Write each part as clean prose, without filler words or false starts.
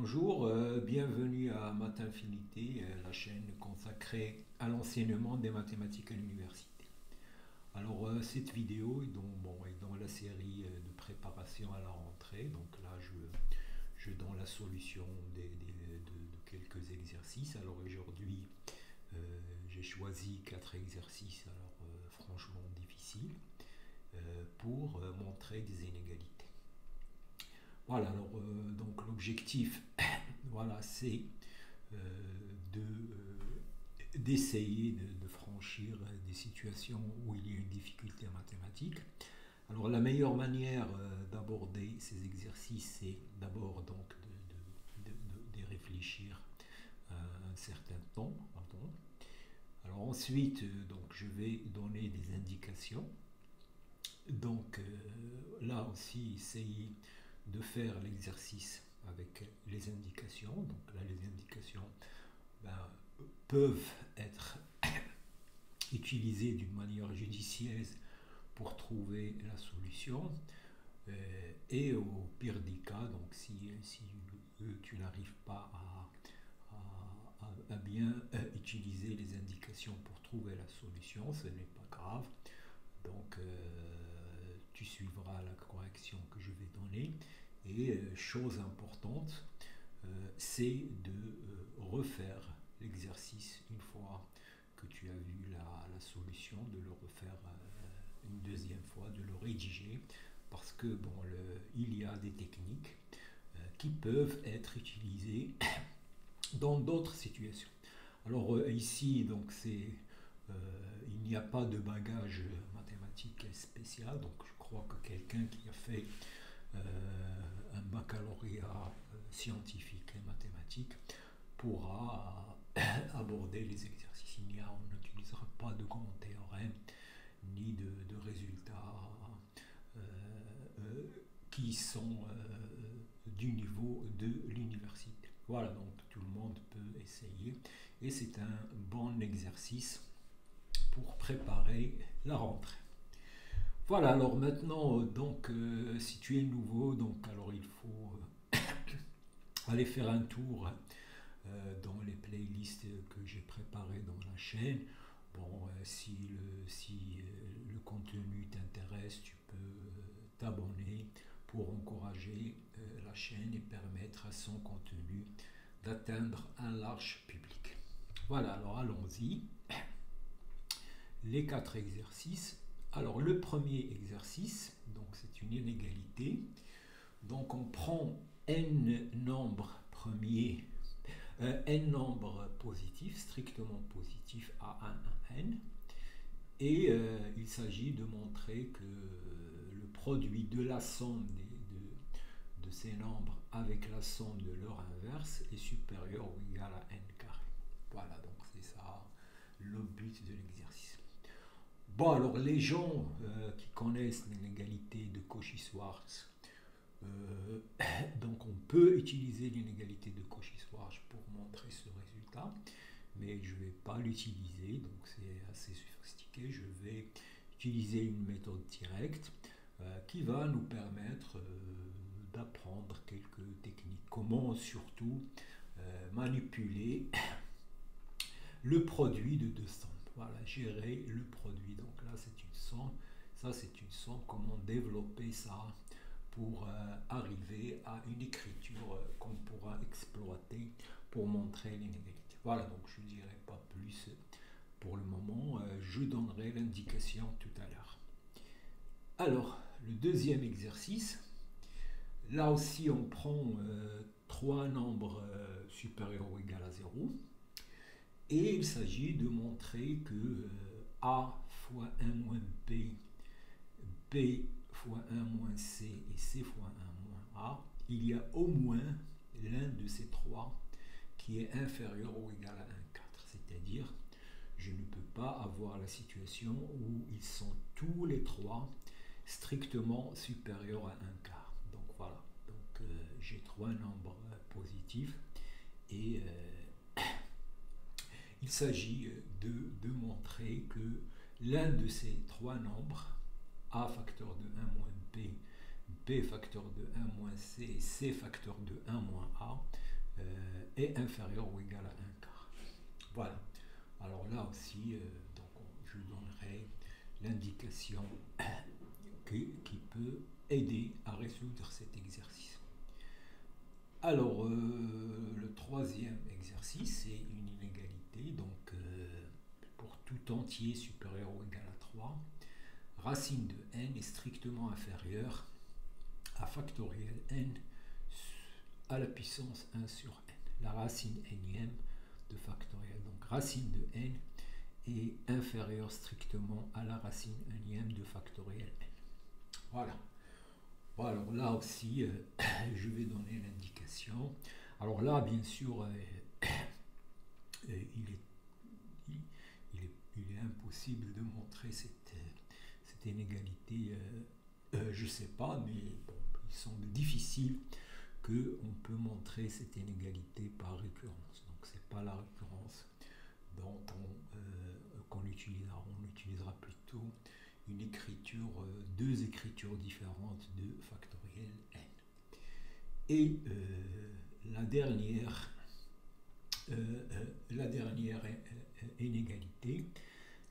Bonjour, bienvenue à Math Infinité, la chaîne consacrée à l'enseignement des mathématiques à l'université. Alors cette vidéo est dans la série de préparation à la rentrée. Donc là je donne la solution de quelques exercices. Alors aujourd'hui j'ai choisi 4 exercices, franchement difficiles, pour montrer des inégalités. Voilà, donc l'objectif, voilà, c'est euh, d'essayer de franchir des situations où il y a une difficulté en mathématiques. Alors la meilleure manière d'aborder ces exercices, c'est d'abord donc de réfléchir un certain temps. Pardon. Alors ensuite, donc je vais donner des indications. Donc là aussi, essayer de faire l'exercice avec les indications. Donc là, les indications peuvent être utilisées d'une manière judicieuse pour trouver la solution. Et au pire des cas, donc si tu n'arrives pas à bien utiliser les indications pour trouver la solution, ce n'est pas grave. Donc tu suivras la correction que je vais donner. Et chose importante, c'est de refaire l'exercice une fois que tu as vu la solution, de le refaire une deuxième fois, de le rédiger, parce que il y a des techniques qui peuvent être utilisées dans d'autres situations. Alors ici, donc il n'y a pas de bagage mathématique spécial, donc je crois que quelqu'un qui a fait un baccalauréat scientifique et mathématique pourra aborder les exercices. On n'utilisera pas de grands théorèmes ni de résultats qui sont du niveau de l'université. Voilà, donc tout le monde peut essayer et c'est un bon exercice pour préparer la rentrée. Voilà, alors maintenant, si tu es nouveau, alors il faut aller faire un tour dans les playlists que j'ai préparées dans la chaîne. Si le contenu t'intéresse, tu peux t'abonner pour encourager la chaîne et permettre à son contenu d'atteindre un large public. Voilà, alors allons-y. Les 4 exercices. Alors le premier exercice, donc c'est une inégalité. Donc on prend n nombres premiers, n nombres positifs, strictement positifs A1 à n, et il s'agit de montrer que le produit de la somme de ces nombres avec la somme de leur inverse est supérieur ou égal à n carré. Voilà, donc c'est ça le but de l'exercice. Bon, alors les gens qui connaissent l'inégalité de Cauchy-Schwarz, donc on peut utiliser l'inégalité de Cauchy-Schwarz pour montrer ce résultat, mais je ne vais pas l'utiliser, donc c'est assez sophistiqué. Je vais utiliser une méthode directe qui va nous permettre d'apprendre quelques techniques. Comment surtout manipuler le produit de deux sommes. Voilà, gérer le produit. Donc là, c'est une somme. Ça, c'est une somme. Comment développer ça pour arriver à une écriture qu'on pourra exploiter pour montrer l'inégalité. Voilà, donc je ne dirai pas plus pour le moment. Je donnerai l'indication tout à l'heure. Alors, le deuxième exercice. Là aussi, on prend 3 nombres supérieurs ou égaux à 0. Et il s'agit de montrer que A fois 1 moins B, B fois 1 moins C et C fois 1 moins A, il y a au moins l'un de ces trois qui est inférieur ou égal à 1,4. C'est-à-dire, je ne peux pas avoir la situation où ils sont tous les trois strictement supérieurs à 1 quart. Donc voilà, j'ai 3 nombres positifs et il s'agit de montrer que l'un de ces 3 nombres, A facteur de 1 moins B, B facteur de 1 moins C et C facteur de 1 moins A, est inférieur ou égal à 1 quart. Voilà. Alors là aussi, je donnerai l'indication qui peut aider à résoudre cet exercice. Alors, le troisième exercice, c'est une inégalité, donc pour tout entier supérieur ou égal à 3, racine de n est strictement inférieure à factoriel n à la puissance 1 sur n. La racine énième de factoriel, donc racine de n est inférieure strictement à la racine énième de factoriel n. Voilà. Bon, alors là aussi, je vais donner l'indication. Alors là, bien sûr, il est impossible de montrer cette inégalité. Je ne sais pas, mais bon, il semble difficile qu'on peut montrer cette inégalité par récurrence. Donc, ce n'est pas la récurrence qu'on utilisera. On utilisera plutôt une écriture, deux écritures différentes de factoriel n. Et la dernière inégalité,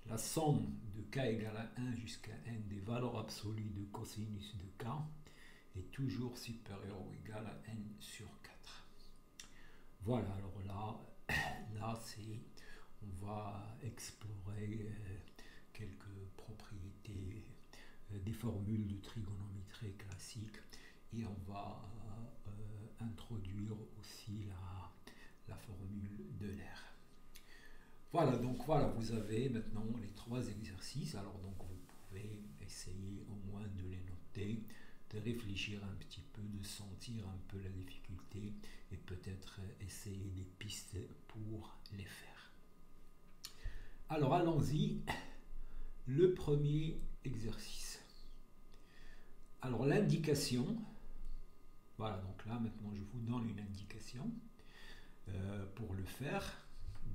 la somme de k égale à 1 jusqu'à n des valeurs absolues de cosinus de k est toujours supérieure ou égale à n sur 4. Voilà, alors là on va explorer quelques propriétés des formules de trigonométrie classique et on va introduire aussi la formule de l'air. Voilà, donc voilà, vous avez maintenant les trois exercices. Alors donc vous pouvez essayer au moins de les noter, de réfléchir un petit peu, de sentir un peu la difficulté et peut-être essayer des pistes pour les faire. Alors allons-y, le premier exercice. Alors l'indication, voilà, donc là maintenant je vous donne une indication pour le faire.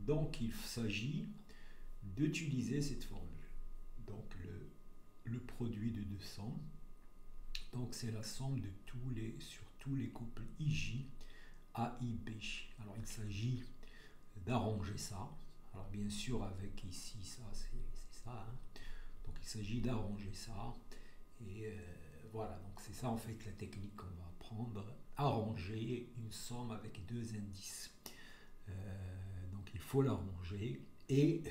Donc il s'agit d'utiliser cette formule. Donc le produit de deux sommes, donc c'est la somme de sur tous les couples IJ, AI, BJ. Alors il s'agit d'arranger ça. Alors bien sûr avec ici ça c'est ça. Hein. Donc il s'agit d'arranger ça. Et voilà, donc c'est ça en fait la technique qu'on va apprendre. Arranger une somme avec deux indices. Donc il faut l'arranger et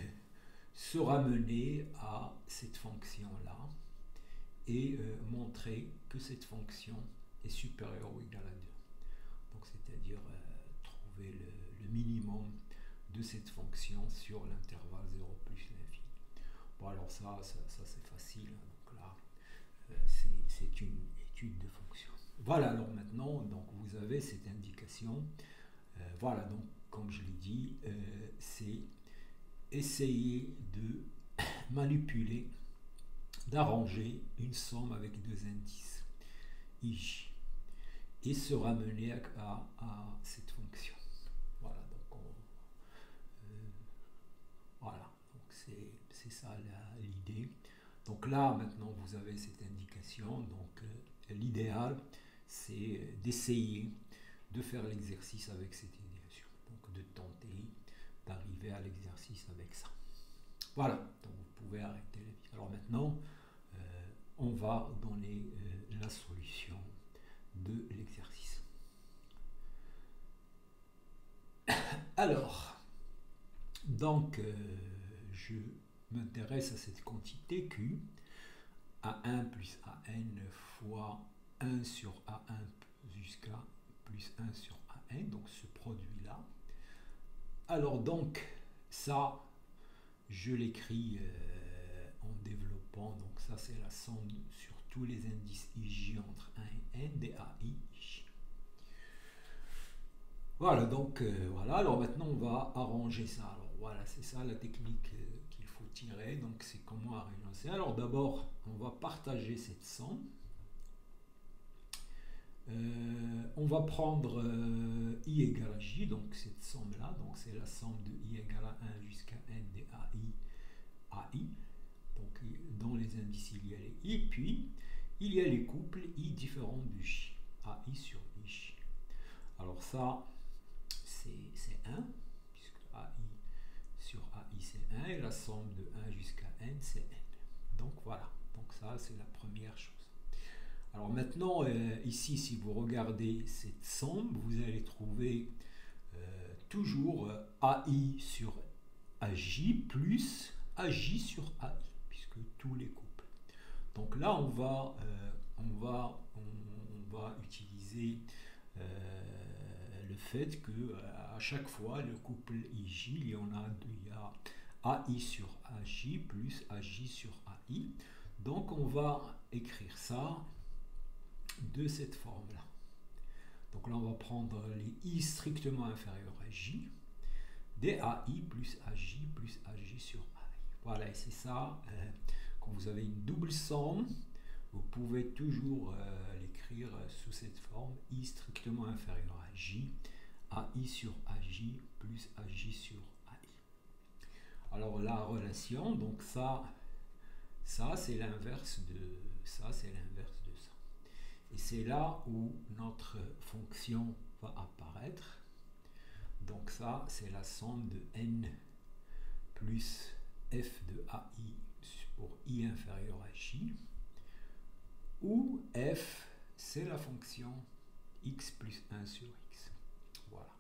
se ramener à cette fonction-là et montrer que cette fonction est supérieure ou égale à 2. Donc c'est-à-dire trouver le minimum de cette fonction sur l'intervalle 0 plus l'infini. Bon alors ça c'est facile, donc là c'est une étude de fonction. Voilà, alors maintenant donc vous avez cette indication. Voilà, donc comme je l'ai dit, c'est essayer de manipuler, d'arranger une somme avec deux indices IJ et se ramener à cette fonction. Voilà, donc voilà, donc c'est ça l'idée. Donc là maintenant vous avez cette indication. Donc l'idéal c'est d'essayer de faire l'exercice avec cette indication. Donc de tenter d'arriver à l'exercice avec ça. Voilà, donc vous pouvez arrêter la vidéo. Alors maintenant, on va donner la solution de l'exercice. Alors, donc, je m'intéresse à cette quantité Q, A1 plus AN fois 1 sur A1 jusqu'à plus 1 sur AN, donc ce produit-là. Alors donc, ça, je l'écris en développant, donc ça c'est la somme sur tous les indices IJ entre 1 et N des AI IJ. Voilà, donc voilà, alors maintenant on va arranger ça. Alors voilà, c'est ça la technique qu'il faut tirer, donc c'est comment arranger ça. Alors d'abord, on va partager cette somme. On va prendre I égale à J, donc cette somme-là, donc c'est la somme de I égale à 1 jusqu'à N des AI. Donc dans les indices, il y a les I, puis il y a les couples I différents du J, AI sur IJ. Alors ça, c'est 1, puisque AI sur AI c'est 1, et la somme de 1 jusqu'à n c'est n. Donc voilà, donc ça c'est la première chose. Alors maintenant, ici, si vous regardez cette somme, vous allez trouver toujours AI sur AJ plus AJ sur AI, puisque tous les couples. Donc là, on va utiliser le fait que à chaque fois, le couple IJ, il y a AI sur AJ plus AJ sur AI. Donc on va écrire ça de cette forme-là. Donc là, on va prendre les I strictement inférieurs à J, des AI plus AJ sur AI. Voilà, et c'est ça, quand vous avez une double somme, vous pouvez toujours l'écrire sous cette forme, I strictement inférieur à J, AI sur AJ plus AJ sur AI. Alors la relation, donc ça c'est l'inverse de ça, c'est l'inverse de ça. Et c'est là où notre fonction va apparaître. Donc ça, c'est la somme de n plus f de AI pour I inférieur à J, où f, c'est la fonction x plus 1 sur x. Voilà.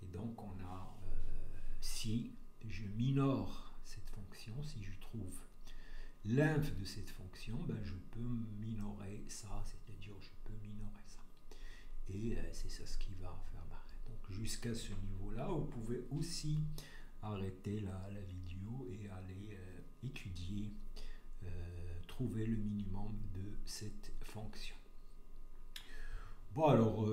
Et donc on a, si je minore cette fonction, si je trouve l'inf de cette fonction, ben je peux minorer ça, c'est-à-dire je peux minorer ça. Et c'est ça ce qui va faire marrer. Donc jusqu'à ce niveau-là, vous pouvez aussi arrêter la vidéo et aller étudier, trouver le minimum de cette fonction. Bon alors,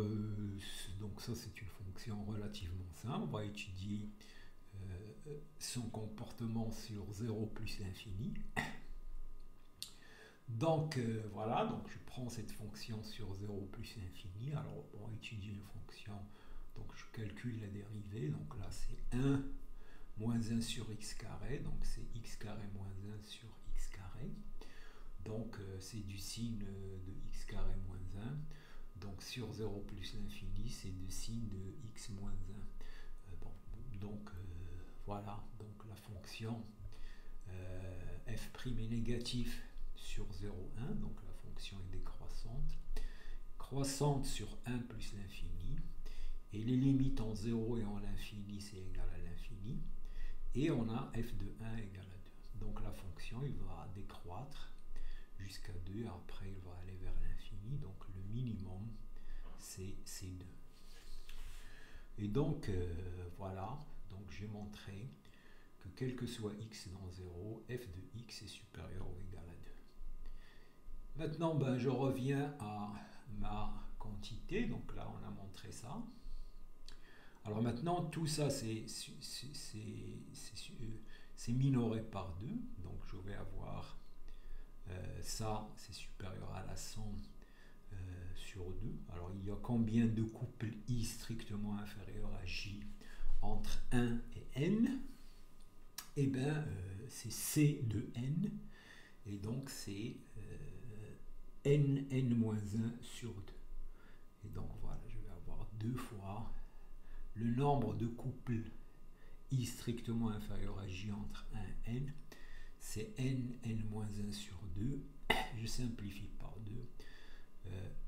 donc ça c'est une fonction relativement simple. On va étudier son comportement sur 0 plus l'infini. Donc voilà, donc je prends cette fonction sur 0 plus l'infini. Alors pour étudier une fonction, donc je calcule la dérivée. Donc là c'est 1 moins 1 sur x carré. Donc c'est x carré moins 1 sur x carré. Donc c'est du signe de x carré moins 1. Donc sur 0 plus l'infini, c'est du signe de x moins 1. Bon, donc voilà, donc la fonction f' est négatif sur 0,1, donc la fonction est décroissante, croissante sur 1 plus l'infini, et les limites en 0 et en l'infini, c'est égal à l'infini, et on a f de 1 égal à 2. Donc la fonction, il va décroître jusqu'à 2, après il va aller vers l'infini, donc le minimum, c'est C2. Et donc, voilà, donc j'ai montré que quel que soit x dans 0, f de x est supérieur ou égal à 2. Maintenant, ben, je reviens à ma quantité. Donc là, on a montré ça. Alors maintenant, tout ça, c'est minoré par 2. Donc je vais avoir ça, c'est supérieur à la somme sur 2. Alors il y a combien de couples I strictement inférieurs à J entre 1 et n? Eh bien, c'est C de n, et donc c'est n-1 sur 2. Et donc voilà, je vais avoir 2 fois le nombre de couples I strictement inférieur à J entre 1 et n, c'est n-1 sur 2. Je simplifie par 2.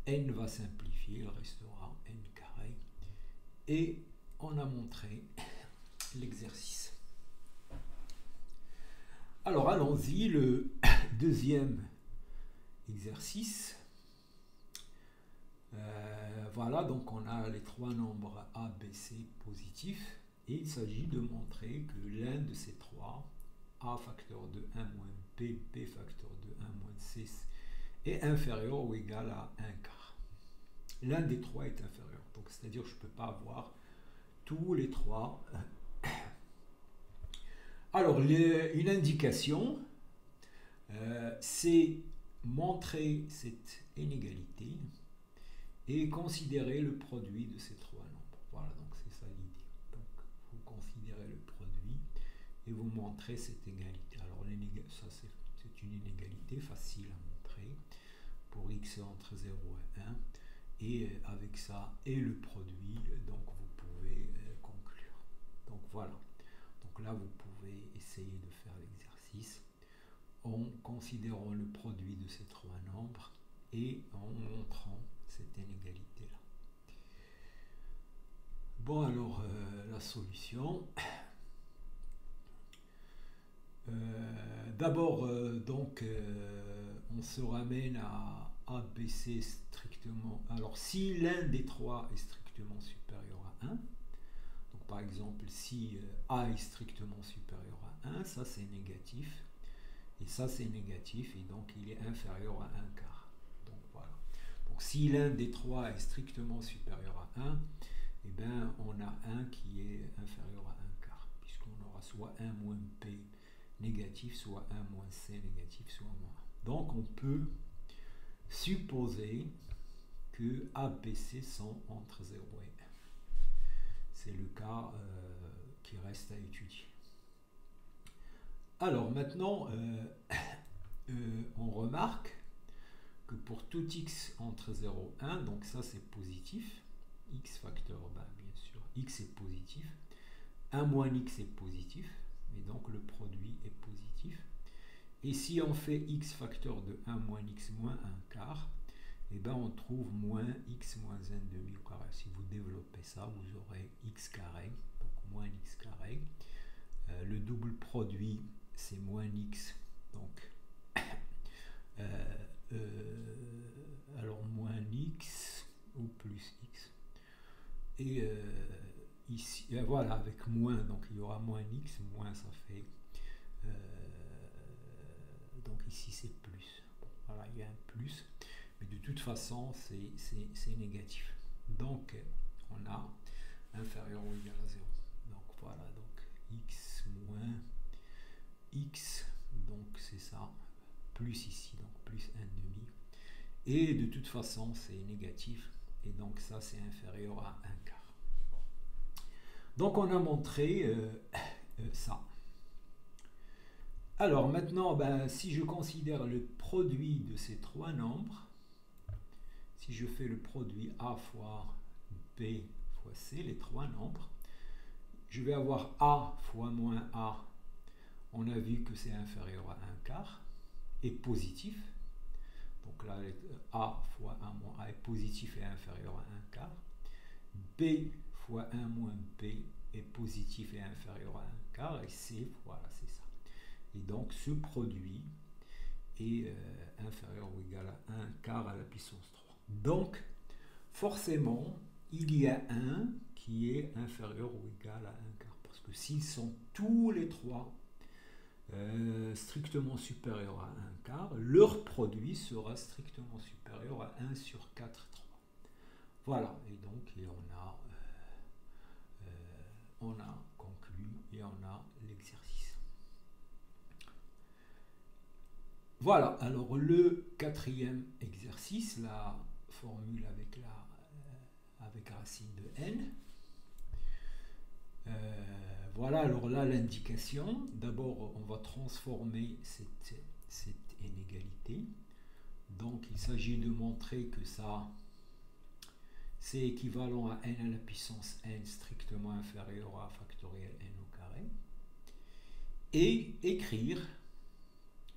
N va simplifier, il restera n carré. Et on a montré l'exercice. Alors allons-y, le deuxième exercice. Voilà, donc on a les trois nombres A, B, C positifs, et il s'agit de montrer que l'un de ces trois, A facteur de 1 moins B, B facteur de 1 moins C, est inférieur ou égal à 1 quart. L'un des trois est inférieur, donc c'est-à-dire que je ne peux pas avoir tous les trois. Alors, une indication, c'est montrer cette inégalité et considérer le produit de ces trois nombres. Voilà, donc c'est ça l'idée. Donc, vous considérez le produit et vous montrez cette égalité. Alors, ça c'est une inégalité facile à montrer pour x entre 0 et 1. Et avec ça et le produit, donc vous pouvez Donc là, vous pouvez essayer de faire l'exercice en considérant le produit de ces trois nombres et en montrant cette inégalité-là. Bon, alors, la solution. D'abord, on se ramène à ABC strictement. Alors, si l'un des trois est strictement supérieur à 1, donc par exemple, si A est strictement supérieur à 1, ça c'est négatif, et ça c'est négatif, et donc il est inférieur à 1 quart. Donc voilà. Donc si l'un des trois est strictement supérieur à 1, eh bien, on a 1 qui est inférieur à 1 quart, puisqu'on aura soit 1 moins P négatif, soit 1 moins C négatif, soit moins 1. Donc on peut supposer que A, B, C sont entre 0 et 1. C'est le cas qui reste à étudier. Alors maintenant, on remarque que pour tout x entre 0 et 1, donc ça c'est positif, x facteur, ben, bien sûr, x est positif, 1 moins x est positif, et donc le produit est positif. Et si on fait x facteur de 1 moins x moins 1 quart, et ben on trouve moins x moins 1 demi au carré. Si vous développez ça, vous aurez x carré, donc moins x carré. Le double produit, c'est moins x, donc alors moins x ou plus x. Et ici, voilà, avec moins, donc il y aura moins x, moins ça fait, donc ici c'est plus. Voilà, il y a un plus, mais de toute façon c'est négatif. Donc on a inférieur ou égal à 0. Donc voilà, donc x moins x, donc c'est ça, plus ici, donc plus 1 demi. Et de toute façon c'est négatif, et donc ça c'est inférieur à 1 quart. Donc on a montré ça. Alors maintenant, ben, si je considère le produit de ces trois nombres, si je fais le produit A fois B fois C, les trois nombres, je vais avoir A fois moins A, on a vu que c'est inférieur à 1 quart, et positif. Donc là, A fois 1 moins A est positif et inférieur à 1 quart. B fois 1 moins B est positif et inférieur à 1 quart, et C, voilà, c'est ça. Et donc ce produit est inférieur ou égal à 1 quart à la puissance 3. Donc forcément, il y a un qui est inférieur ou égal à 1 quart, parce que s'ils sont tous les trois strictement supérieurs à 1 quart, leur produit sera strictement supérieur à 1 sur 4, 3. Voilà, et donc on a conclu et on a l'exercice. Voilà, alors le quatrième exercice, la formule avec racine de n. Voilà, alors là l'indication. D'abord, on va transformer cette inégalité. Donc, il s'agit de montrer que ça, c'est équivalent à n à la puissance n strictement inférieur à factoriel n au carré. Et écrire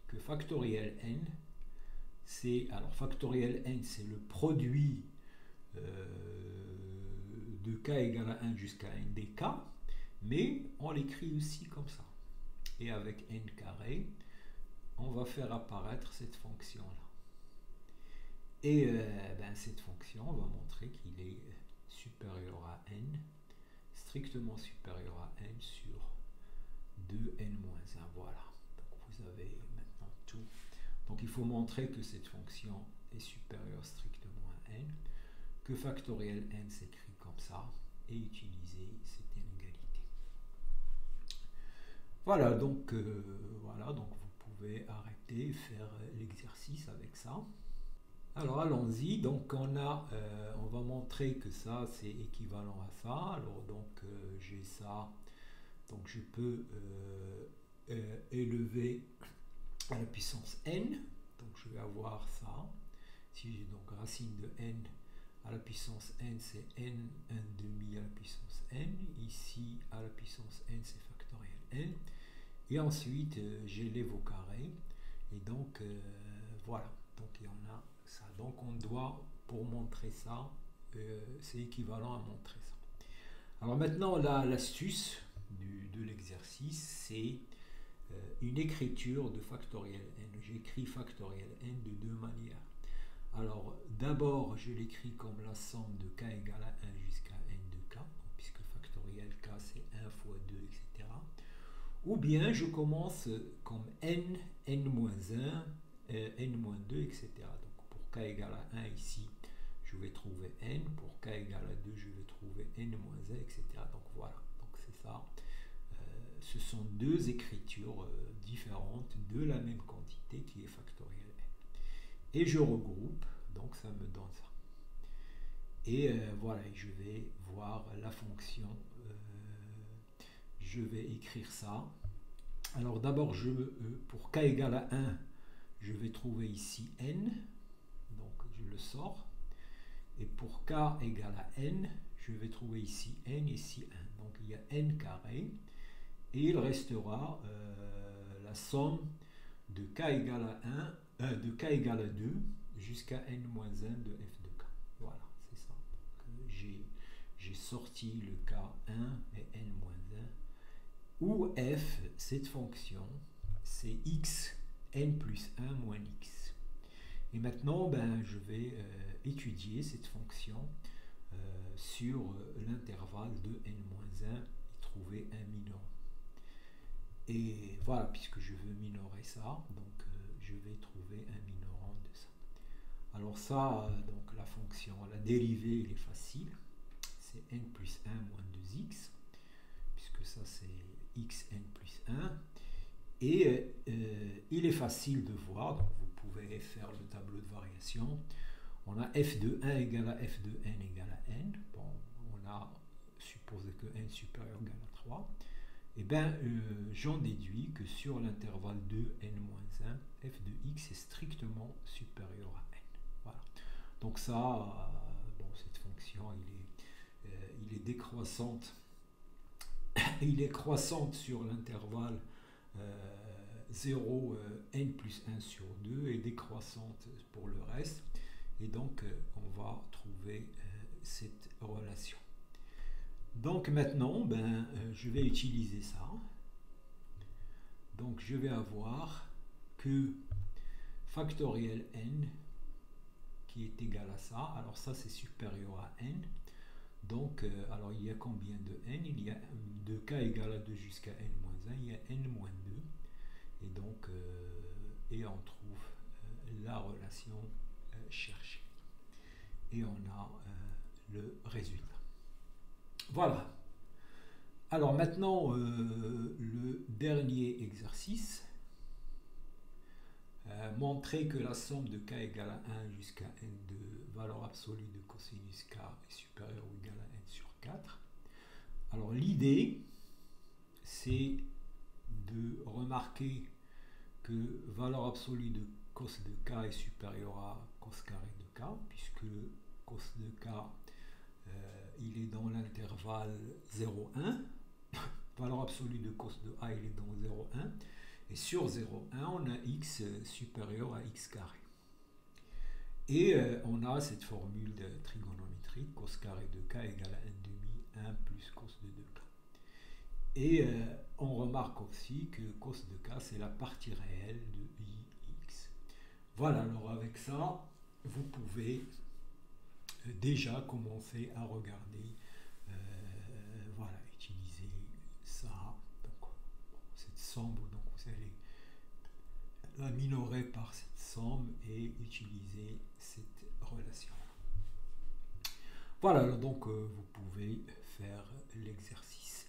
que factoriel n, c'est, alors factoriel n, c'est le produit de k égale à 1 jusqu'à n des k, mais on l'écrit aussi comme ça. Et avec n carré, on va faire apparaître cette fonction-là. Et cette fonction, on va montrer qu'il est supérieur à n, strictement supérieur à n sur 2n-1. Voilà. Donc vous avez maintenant tout. Donc il faut montrer que cette fonction est supérieure strictement à n, que factoriel n s'écrit comme ça, et utiliser cette inégalité. Voilà, donc vous pouvez arrêter et faire l'exercice avec ça. Alors allons-y, donc on va montrer que ça c'est équivalent à ça. Alors donc j'ai ça, donc je peux élever à la puissance n, donc je vais avoir ça. Si j'ai donc racine de n à la puissance n, c'est n 1 demi à la puissance n. Ici à la puissance n c'est factoriel factoriel n. Et ensuite, j'élève au carré. Et donc, voilà. Donc, il y en a ça. Donc, on doit, pour montrer ça, c'est équivalent à montrer ça. Alors maintenant, l'astuce de l'exercice, c'est une écriture de factoriel n. J'écris factoriel n de deux manières. Alors, d'abord, je l'écris comme la somme de k égale à 1 jusqu'à n de k, puisque factoriel k, c'est 1 fois 2, etc. Ou bien, je commence comme n, n-1, n-2, etc. Donc, pour k égale à 1 ici, je vais trouver n. Pour k égale à 2, je vais trouver n-1, etc. Donc, voilà. Donc, c'est ça. Ce sont deux écritures différentes de la même quantité qui est factoriel n. Et je regroupe, donc ça me donne ça. Et voilà, je vais voir la fonction, je vais écrire ça. Alors d'abord, pour k égale à 1, je vais trouver ici n, donc je le sors. Et pour k égale à n, je vais trouver ici n, ici 1. Donc il y a n carré, et il restera la somme de k égale à 1, de k égale à 2 jusqu'à n-1 de f de k. Voilà, c'est ça. J'ai sorti le k1 et n-1, où f, cette fonction, c'est x, n plus 1 moins x. Et maintenant, je vais étudier cette fonction sur l'intervalle de n-1 et trouver un minorant. Et voilà, puisque je veux minorer ça, donc je vais trouver un minorant de ça. Alors ça, donc la fonction, la dérivée, elle est facile. C'est n plus 1 moins 2x, puisque ça c'est xn plus 1. Et il est facile de voir, donc vous pouvez faire le tableau de variation. On a f de 1 égale à f de n égale à n. Bon, on a supposé que n supérieur égale à 3. Et bien, j'en déduis que sur l'intervalle 2 n-1, f de x est strictement supérieur à n. Voilà. Donc ça, bon, cette fonction, il est décroissante. Il est croissante sur l'intervalle 0, n plus 1 sur 2 et décroissante pour le reste. Et donc, on va trouver cette relation. Donc maintenant, je vais utiliser ça. Donc je vais avoir que factoriel n qui est égal à ça. Alors ça c'est supérieur à n. Donc alors il y a combien de n? Il y a de k égale à 2 jusqu'à n-1. Il y a n-2. Et donc et on trouve la relation cherchée. Et on a le résultat. Voilà. Alors maintenant, le dernier exercice. Montrer que la somme de k égale à 1 jusqu'à n de valeur absolue de cosinus k est supérieure ou égale à n sur 4. Alors l'idée, c'est de remarquer que valeur absolue de cos de k est supérieure à cos carré de k, puisque cos de k il est dans l'intervalle 0,1. Valeur absolue de cos de a, il est dans 0,1. Et sur 0,1, on a x supérieur à x carré. Et on a cette formule de trigonométrique, cos carré de k égale à 1 demi 1 plus cos de 2k. Et on remarque aussi que cos de k, c'est la partie réelle de ix. Voilà, alors avec ça, vous pouvez déjà commencer à regarder, voilà, utiliser ça. Donc, cette somme, donc vous allez la minorer par cette somme et utiliser cette relation. Voilà, donc vous pouvez faire l'exercice.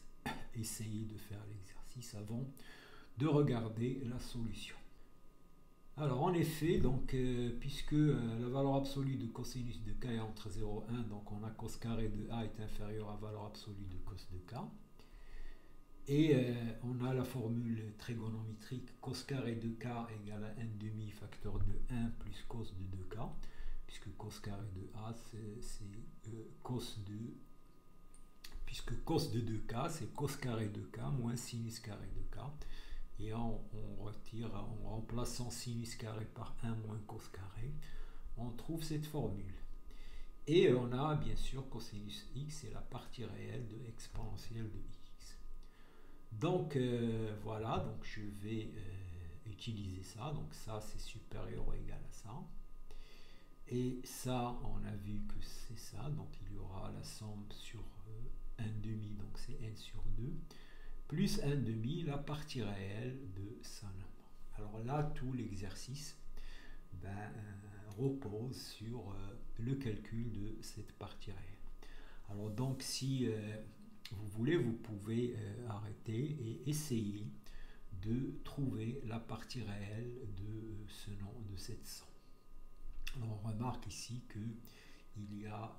Essayez de faire l'exercice avant de regarder la solution. Alors en effet, donc, puisque la valeur absolue de cosinus de k est entre 0 et 1, donc on a cos carré de a est inférieur à valeur absolue de cos de k. Et on a la formule trigonométrique cos carré de k égale à 1 demi facteur de 1 plus cos de 2k, puisque cos carré de a c'est cos de puisque cos de 2k, c'est cos carré de k moins sinus carré de k. Et on retire, en remplaçant sinus carré par 1 moins cos carré, on trouve cette formule. Et on a bien sûr cosinus x, c'est la partie réelle de exponentielle de x. Donc voilà, donc je vais utiliser ça. Donc ça c'est supérieur ou égal à ça. Et ça, on a vu que c'est ça. Donc il y aura la somme sur 1 demi, donc c'est n sur 2, plus 1 demi, la partie réelle de ce nombre. Alors là, tout l'exercice repose sur le calcul de cette partie réelle. Alors donc si vous voulez, vous pouvez arrêter et essayer de trouver la partie réelle de cette somme. Alors on remarque ici que il y a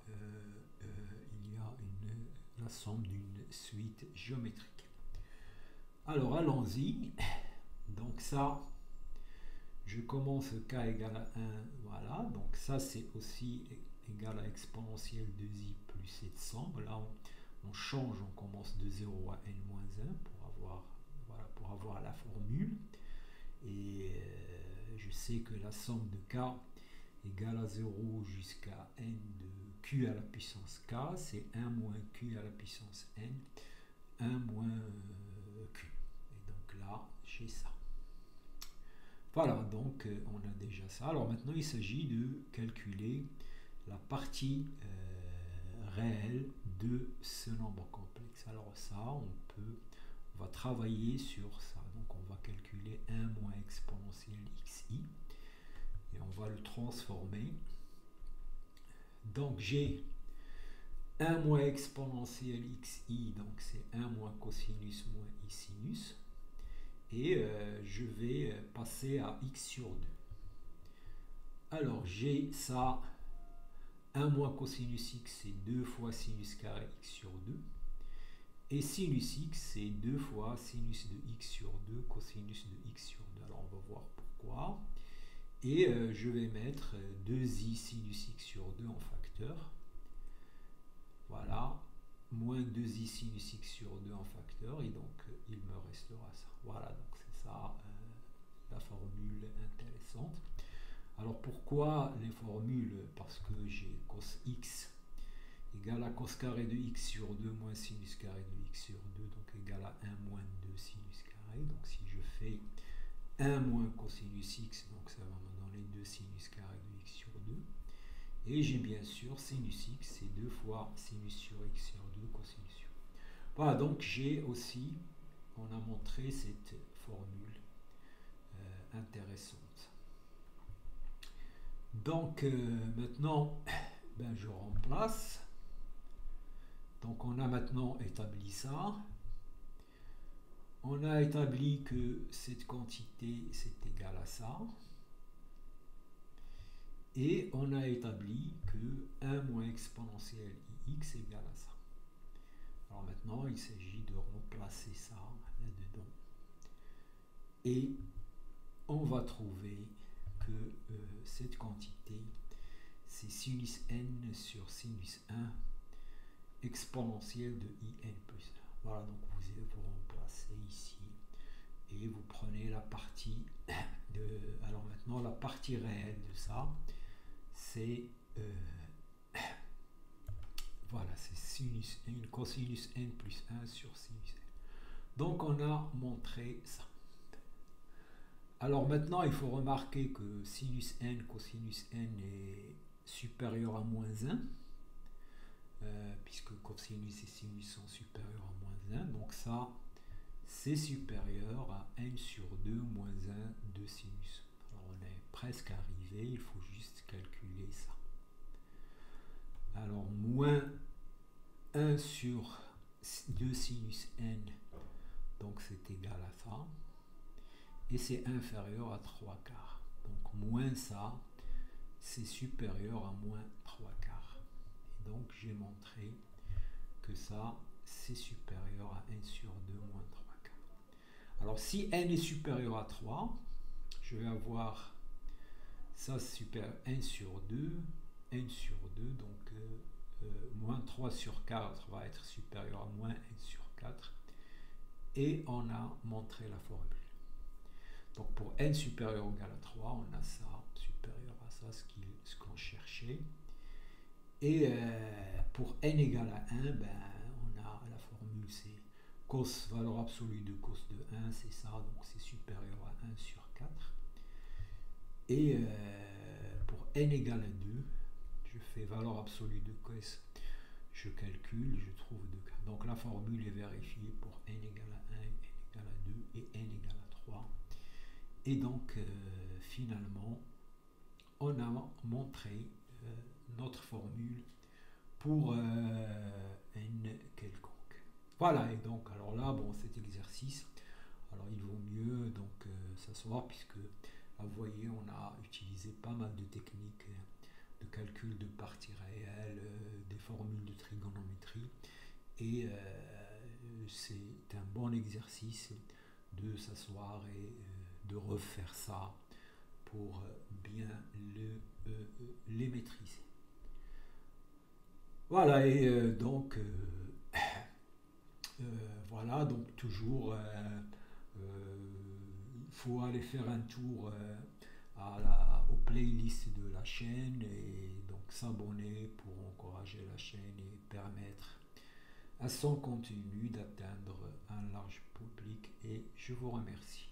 la somme d'une suite géométrique. Alors allons-y. Donc ça, je commence k égale à 1, voilà, donc ça c'est aussi égal à exponentielle de i plus cette somme. Là on change, on commence de 0 à n-1 pour avoir la formule. Et je sais que la somme de k égale à 0 jusqu'à n de q à la puissance k, c'est 1 moins q à la puissance n, 1 moins q. Et donc là, j'ai ça. Voilà, donc on a déjà ça. Alors maintenant, il s'agit de calculer la partie réelle de ce nombre complexe. Alors ça, on va travailler sur ça. Donc on va calculer 1 moins exponentielle xi. Et on va le transformer. Donc j'ai 1 moins exponentielle xi, donc c'est 1 moins cosinus moins i sinus. Et je vais passer à x sur 2. Alors j'ai ça, 1 moins cosinus x, c'est 2 fois sinus carré x sur 2. Et sinus x, c'est 2 fois sinus de x sur 2, cosinus de x sur 2. Alors on va voir pourquoi. Et je vais mettre 2i sinus x sur 2 en facteur. Voilà, moins 2i sinus x sur 2 en facteur. Et donc, il me restera ça. Voilà, donc c'est ça la formule intéressante. Alors, pourquoi les formules? Parce que j'ai cos x égale à cos carré de x sur 2 moins sinus carré de x sur 2, donc égal à 1 moins 2 sinus carré. Donc, si je fais 1 moins cosinus x, donc ça va me donner 2 sinus carré de x sur 2. Et j'ai bien sûr sinus x, c'est 2 fois sinus sur x sur 2 cosinus sur 2. Voilà, donc j'ai aussi, on a montré cette formule intéressante. Donc maintenant, je remplace. Donc on a maintenant établi ça. On a établi que cette quantité, c'est égal à ça. Et on a établi que 1 moins exponentielle ix égale à ça. Alors maintenant, il s'agit de remplacer ça là-dedans. Et on va trouver que cette quantité, c'est sinus n sur sinus 1 exponentielle de in plus 1. Voilà, donc vous remplacez ici et vous prenez la partie de... Alors maintenant, la partie réelle de ça, c'est voilà, c'est sinus n, cosinus n plus 1 sur sinus n. Donc on a montré ça. Alors maintenant, il faut remarquer que sinus n, cosinus n est supérieur à moins 1. Puisque cosinus et sinus sont supérieurs à moins 1, donc ça c'est supérieur à n sur 2 moins 1 de sinus. Alors on est presque arrivé, il faut juste calculer ça. Alors moins 1 sur 2 sinus n, donc c'est égal à ça, et c'est inférieur à 3 quarts. Donc moins ça, c'est supérieur à moins 3 quarts. Donc j'ai montré que ça c'est supérieur à n sur 2 moins 3 quarts. Alors si n est supérieur à 3, je vais avoir ça supérieur n sur 2, donc moins 3 sur 4 va être supérieur à moins n sur 4. Et on a montré la formule. Donc pour n supérieur ou égal à 3, on a ça supérieur à ça, ce qu'on cherchait. Et pour n égale à 1, ben, on a la formule, c'est cos, valeur absolue de cos de 1, c'est ça, donc c'est supérieur à 1 sur 4. Et pour n égale à 2, je fais valeur absolue de cos, je calcule, je trouve 2. Donc la formule est vérifiée pour n égale à 1, n égale à 2 et n égale à 3. Et donc finalement, on a montré notre formule pour n quelconque. Voilà, et donc alors là, bon, cet exercice, alors il vaut mieux donc s'asseoir, puisque là, vous voyez, on a utilisé pas mal de techniques de calcul de parties réelles, des formules de trigonométrie, et c'est un bon exercice de s'asseoir et de refaire ça pour bien les maîtriser. Voilà, et donc voilà, donc toujours il faut aller faire un tour aux playlists de la chaîne, et donc s'abonner pour encourager la chaîne et permettre à son contenu d'atteindre un large public, et je vous remercie.